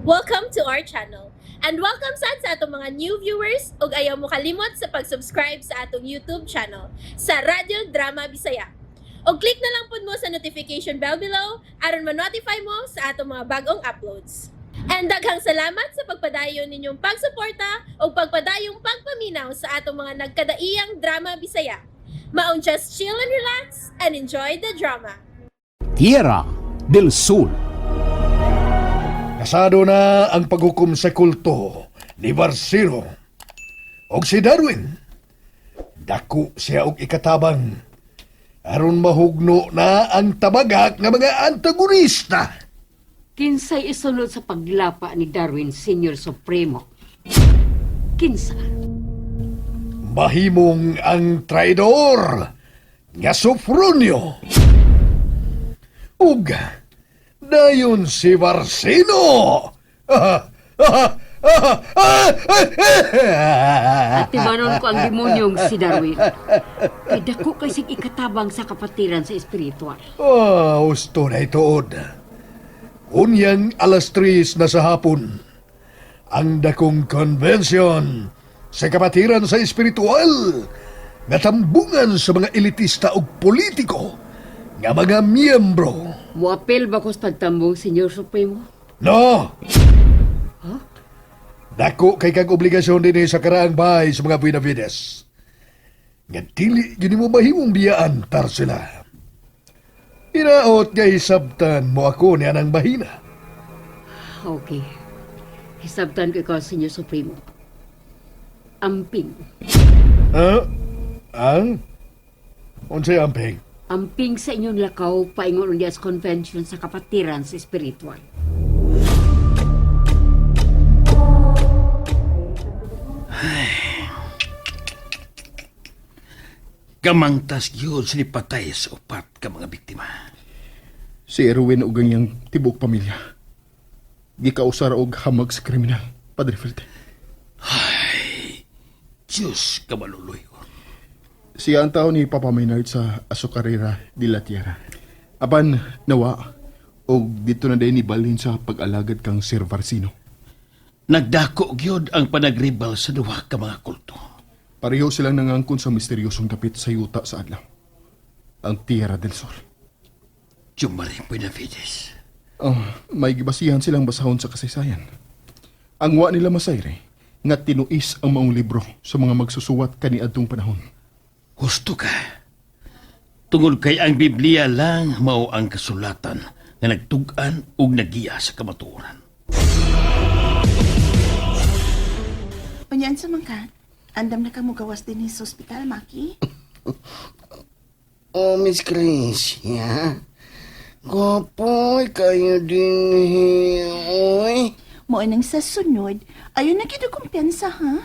Welcome to our channel. And welcome sa atong mga new viewers ug ayaw mo kalimot sa pag-subscribe sa atong YouTube channel sa Radio Drama Bisaya. O click na lang pud mo sa notification bell below aron ma-notify mo sa atong mga bagong uploads. And daghang salamat sa pagpadayon ninyong pagsuporta o pagpadayong pagpaminaw sa atong mga nagkadaiyang Drama Bisaya. Maong just chill and relax and enjoy the drama. Tierra del Sur. Kasado na ang paghukom sa kulto ni Barcelo og si Darwin. Dako siya og ikatabang aron mahugno na ang tabagak nga mga antagonista. Kinsay isunod sa paglapa ni Darwin Senior Supremo? Kinsa? Mahimong ang traidor nga Sofronio. Ug dayon si Barcelo. At timanon ko ang demonyong si Darwin. Kay dako kay sig ikatabang sa kapatiran sa espiritual. Gusto na ituod. Unyang alas 3 na sa hapon, ang dakong convention sa kapatiran sa espiritual nga tambungan sa mga elitista ug politiko nga mga miyembro. Muapil ba ko sa pagtambong, Senior Supremo? No! Dako kay kag obligasyon din sa karaang bahay sa mga Buenavides. Nga dili yun mo mahimong biyaan tar sila. Iraot nga hisabtan mo ako ni anang mahina. Okay. Hisabtan ko ikaw, Senior Supremo. Amping. Ha? Ang? Unsay amping? Amping sa inyong lakaw paingon unya sa convention sa kapatiran sa espiritual. Kamangtas yun sinipatay sa upat ka mga biktima. Si Erwin ug ang iyang tibok pamilya. Gikausar og hamag sa kriminal, Padre Felde. Diyos ka maluluyo. Siya ang tao ni Papa Maynard sa Azucarera de la Tierra. Apan nawa og dito na day ni balhin sa pag-alagad kang Sir Varcino. Nagdako gyud ang panagribal sa duwa ka mga kulto. Pareho silang nangangkon sa misteryosong dapit sa yuta sa adlaw. Ang Tierra del Sur. Jumari Buenavides. May gibasihan silang basahon sa kasaysayan. Ang wa nila masayre nga tinuis ang maong libro sa mga magsusuwat kaniadtong panahon. Gusto ka? Tungod kay ang Biblia lang mao ang kasulatan nga nagtug-an ug nagiya sa kamatuoran. Unyan sa mga andam na ka mo gawas din sa ospital, Maki? Oh, Miss Gracia. Gwapoy kayo din, oy. Mo nang sa sunod, ayun na kita kumpiyansa, ha?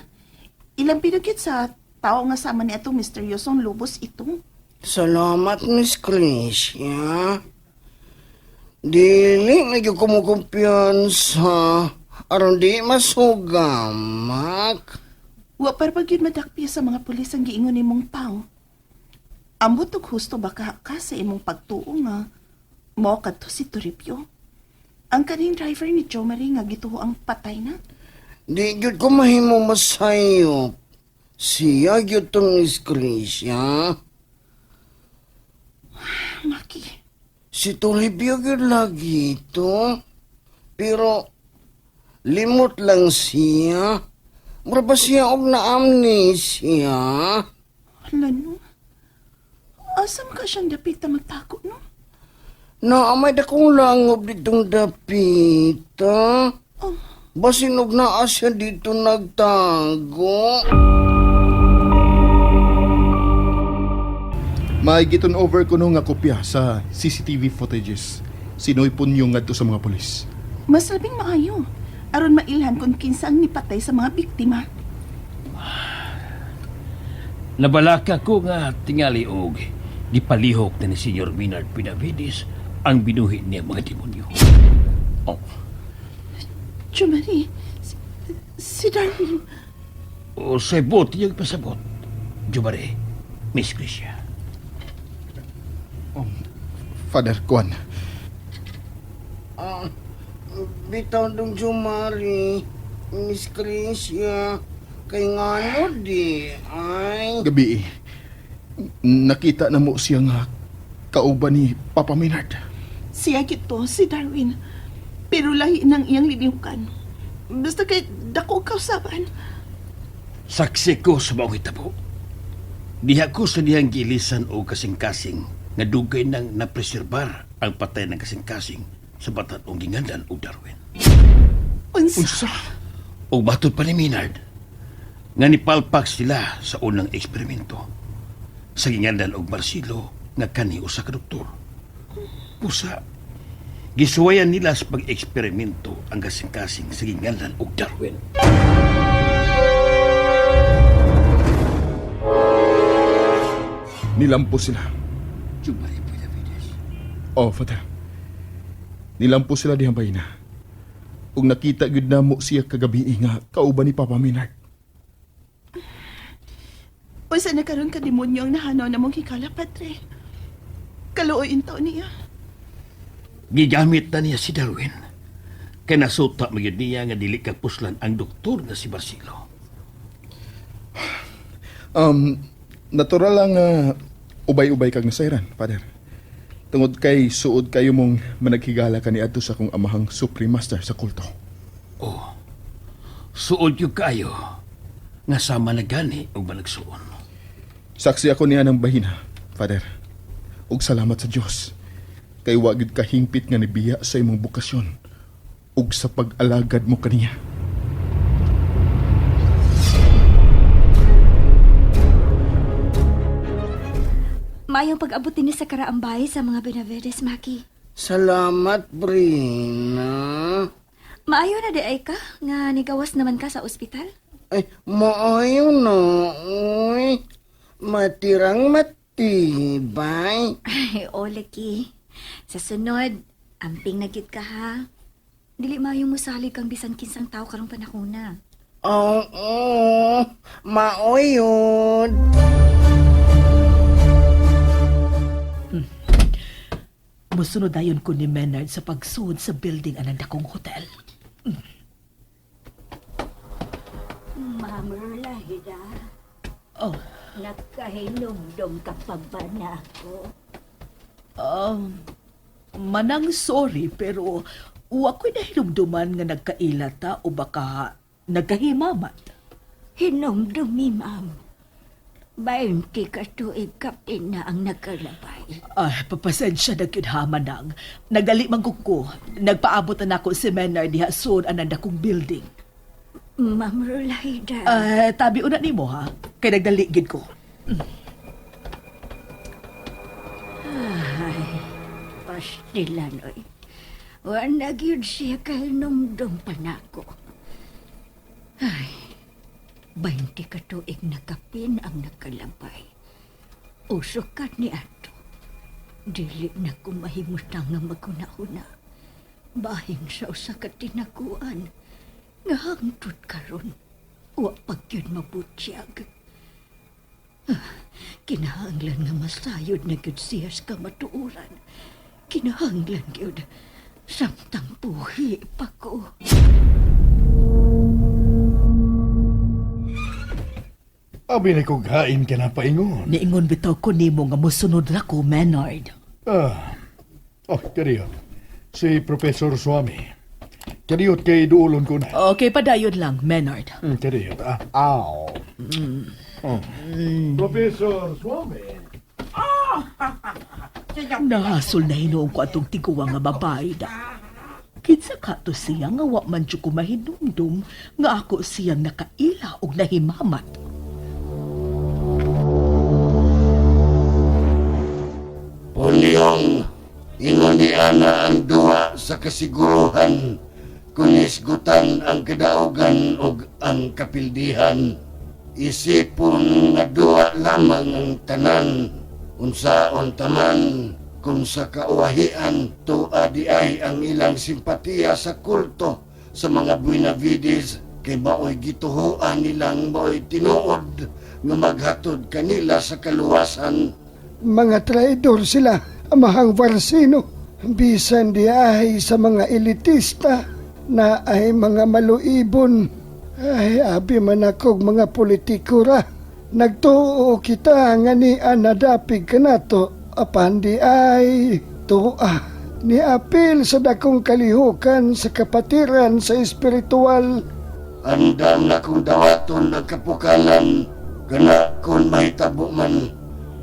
Ilang pinagkit sa tao nga sama ni atong misteryosong lubos ito. Salamat, Miss Gracia. Dili na yung kumukumpiyansa. Aron di masugamak. Wa para pag yun madakpi sa mga pulis ang giingon ni mong tao. Ambot og husto baka ka sa imong pagtuo nga mo kadto si Toribio. Ang kaning driver ni Jo Marie nga gituho ang patay na. Di yun ko mahimo masayop. Siya yun tong Miss Gracia. Maki, Si Toribio yun lagi ito. Pero limot lang siya. Mura ba siya og na-amnesia? hala no. Asam ka siyang dapit na magtako, no? Naamay da kong langob ditong dapita. Oh, Basin og naa siya dito nagtago. May giton over ko nga kopya sa CCTV footages. Sinoy punyo ngadto sa mga pulis. mas labing maayo. Aron mailhan kung kinsa ang nipatay sa mga biktima. Nabalaka ko nga tingali og gipalihok na ni Senior Maynard Benavides ang binuhi niya mga demonyo. Oh, Jo Marie, si Darwin. o sabot yung pasabot. Jumare, Miss Gracia. Father Kwan, bitaw dong sumari, Miss Crecia. Kay ngano di, ay. Gabi, nakita na mo siya nga kauban ni Papa Maynard. Siya gito, si Darwin. Pero lahi ng iyang liniukan. Basta kay dako kausaban. Saksi ko sa mga hitabo. Diha ko sa dihang gilisan o kasing-kasing nga dugay nang napreserbar ang patay ng kasing-kasing sa batan o gingandan o Darwin. Unsa? O batod pa ni Maynard nga nipalpak sila sa unang eksperimento sa gingandan og Marcelo nga kani usa ka doktor. Pusa, gisuwayan nila sa pag-eksperimento ang kasing-kasing sa gingandan og Darwin. Nilampo sila. Sumari po, Davides. Oh, Father. Nilampo sila dihang bayna. Ug nakita gyud namo siya kagabi nga kauban ni Papa Maynard. Unsa na karon ka demonyo ang nahanaw na mong hikala, Padre? Kaluoyin taon niya. Gigamit na niya si Darwin. Kaya nasuta magyud niya nga dili kapuslan ang doktor nga si Marcelo. Natural lang ubay-ubay kag nasayran, Father. Tungod kay suod kayo mong managhigala kani adto sa akong amahang Supreme Master sa kulto. Suod yung kayo nga sama na gani o managsuon. Saksi ako niya ng bahina, Father. Ug salamat sa Dios. Kay wa gid kahingpit nga nibiya sa imong bukasyon ug sa pag-alagad mo kaniya. Maayong pag-abutin ni sa karaambay sa mga Benavides, Maki. Salamat, Brina. Maayo na di ay ka nga nigawas naman ka sa ospital? Ay, maayo na, uy. Matirang matibay. Ay, o Laki. Sa sunod, amping nagit ka ha. Dili maayong musalig kang bisan kinsang tao karong panahona. Oo, maoyod. Musunod ayon ko ni Maynard sa pagsuod sa building anang dakong hotel. Ma'am Rolahida, Oh, nakahinumdum ka pa ba na ako? manang sorry pero ako'y nahilumduman nga nagkailata o baka nagkahimamat. Hinumdumi, ma'am. 20 ka tuig kapin na ang nakalabay. Papasensya na yun hamanang. Nagali man ko. Nagpaabot na ako si Maynard diha soon anang dakong building. Ma'am Rolahida. Tabi una ni mo ha. Kay nagdaligid ko. Ay, pastilan, oy. Wanag yun siya kahinumdum pa na ako. Ay, 20 ka tuig na kapin ang nakalabay. Usukat ni ato. Dili na kumahimutang nga maguna-una. Bahin sa usa ka tinakuan. Nga hangtod karon. Wa pag yun mabutyag. Kinahanglan nga masayod na gyud siya sa kamatuuran. Kinahanglan gyud samtang puhi pa ko. Abi na kong hain ka na paingon. Niingon bitaw ko nimo nga musunod ra ko, Maynard. Kariyot. Si Professor Swami. Kariyot kay duulon ko na. Okay, padayon lang, Maynard. Kariyot. Aw. Professor Swami. Nahasol na hinuong ko atong tiguwa nga babae da. Kinsa ka to siya nga wa man jud ko mahinumdum nga ako siyang nakaila og nahimamat. Pulyong, inuniana ang duha sa kasiguruhan, kunisgutan ang kadaugan o ang kapildihan. Isipon nga duha lamang ang tanan, unsaon taman, kung sa kauwahian, tuwa di ay ang ilang simpatiya sa kulto sa mga Benavides, kay baoy gituhuan nilang baoy tinuod nga maghatod kanila sa kaluwasan. Mga traidor sila, amahang Varsino. Bisan di ay sa mga elitista na ay mga maluibon. Ay, abi man akog mga politiko ra. Nagtuo kita nga ni anadapig ka nato. Apan di ay tuwa. Ni apil sa dakong kalihukan sa kapatiran sa espiritual. Andam na kong dawaton ng kapukalan, gana kung may tabo man,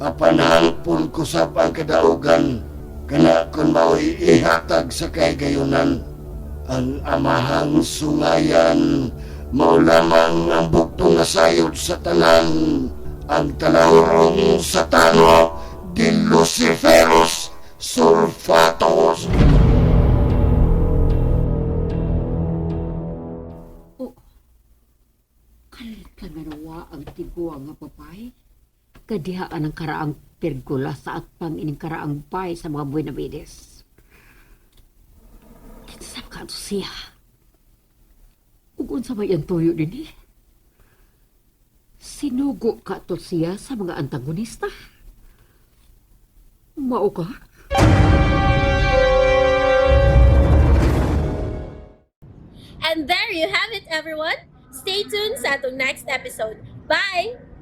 apanahangpon ko sa pagkadaugan, gana kung mao'y ihatag sa kagayunan. Ang amahang sungayan, mao lamang ang buktong nasayod sa tanan, ang talahurong satano, di Luciferus Sulfatos. Kananawa ang tigwa nga papay. Kadihaan ang karaang pergola sa atpang ining karaang bay sa mga Buenavides. Kinsam ka to siya. Ugun sa may antuyo din eh. Sinugo ka to siya sa mga antagonista. Mao ka? And there you have it, everyone. Stay tuned sa atong next episode. Bye!